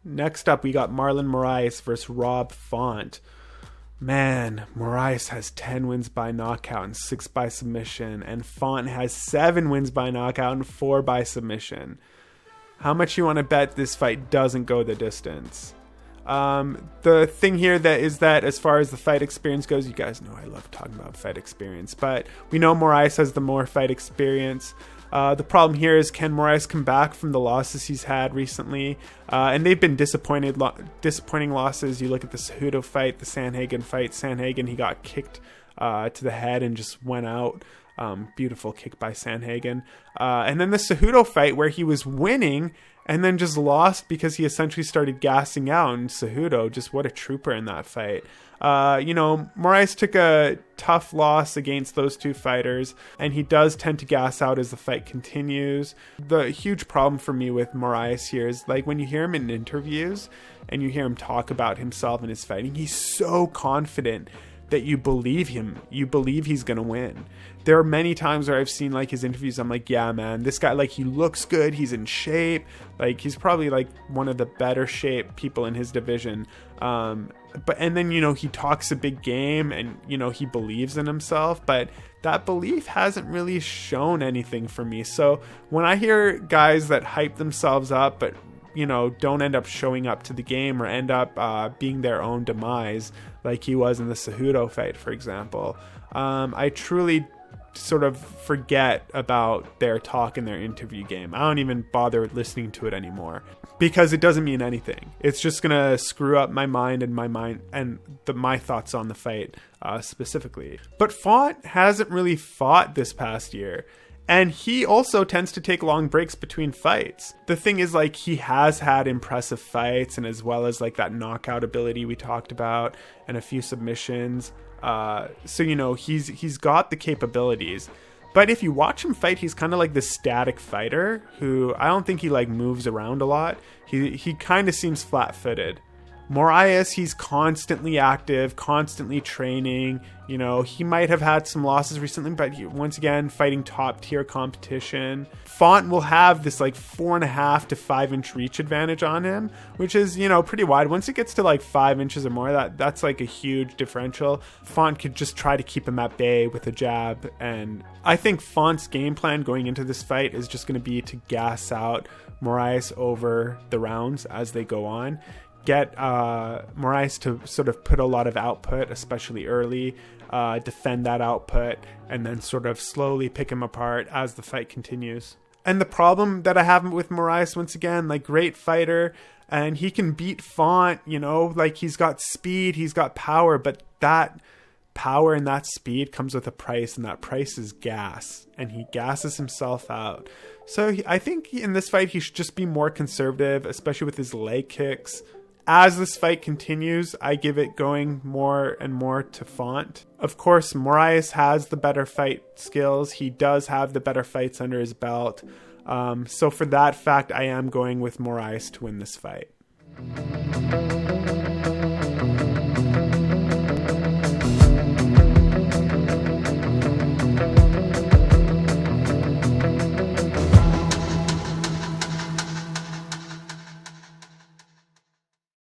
Next up, we got Marlon Moraes versus Rob Font. Man, Moraes has 10 wins by knockout and 6 by submission, and Font has 7 wins by knockout and 4 by submission. How much you want to bet this fight doesn't go the distance? The thing here is that as far as the fight experience goes, you guys know I love talking about fight experience, but we know Moraes has the more fight experience. The problem here is, can Moraes come back from the losses he's had recently? And they've been disappointing losses. You look at the Cejudo fight, the Sandhagen fight. Sandhagen, he got kicked to the head and just went out. Beautiful kick by Sandhagen. And then the Cejudo fight where he was winning and then just lost because he essentially started gassing out. And Cejudo, just what a trooper in that fight. Moraes took a tough loss against those two fighters, and he does tend to gas out as the fight continues. The huge problem for me with Moraes here is, like, when you hear him in interviews and you hear him talk about himself and his fighting, he's so confident that you believe him. You believe he's going to win. There are many times where I've seen, like, his interviews. I'm like, yeah, man, this guy, like, he looks good. He's in shape. Like, he's probably, like, one of the better shaped people in his division. And then, he talks a big game and, he believes in himself, but that belief hasn't really shown anything for me. So when I hear guys that hype themselves up, but, don't end up showing up to the game or end up being their own demise, like he was in the Cejudo fight, for example, I truly sort of forget about their talk in their interview game. I don't even bother listening to it anymore because it doesn't mean anything. It's just gonna screw up my mind and my thoughts on the fight specifically. But Font hasn't really fought this past year, and he also tends to take long breaks between fights. The thing is, like, he has had impressive fights, and as well as, like, that knockout ability we talked about and a few submissions. So he's got the capabilities, but if you watch him fight, he's kind of like this static fighter who I don't think he, like, moves around a lot. He kind of seems flat-footed. Moraes, he's constantly active, constantly training. He might have had some losses recently, but once again, fighting top tier competition. Font will have this, like, 4.5 to 5 inch reach advantage on him, which is, pretty wide. Once it gets to, like, 5 inches or more, that's like a huge differential. Font could just try to keep him at bay with a jab. And I think Font's game plan going into this fight is just going to be to gas out Moraes over the rounds as they go on. Get Moraes to sort of put a lot of output, especially early, defend that output, and then sort of slowly pick him apart as the fight continues. And the problem that I have with Moraes, once again, like, great fighter, and he can beat Font, like, he's got speed, he's got power, but that power and that speed comes with a price, and that price is gas, and he gasses himself out. So I think in this fight, he should just be more conservative, especially with his leg kicks. As this fight continues, I give it going more and more to Font. Of course, Moraes has the better fight skills. He does have the better fights under his belt. So for that fact, I am going with Moraes to win this fight.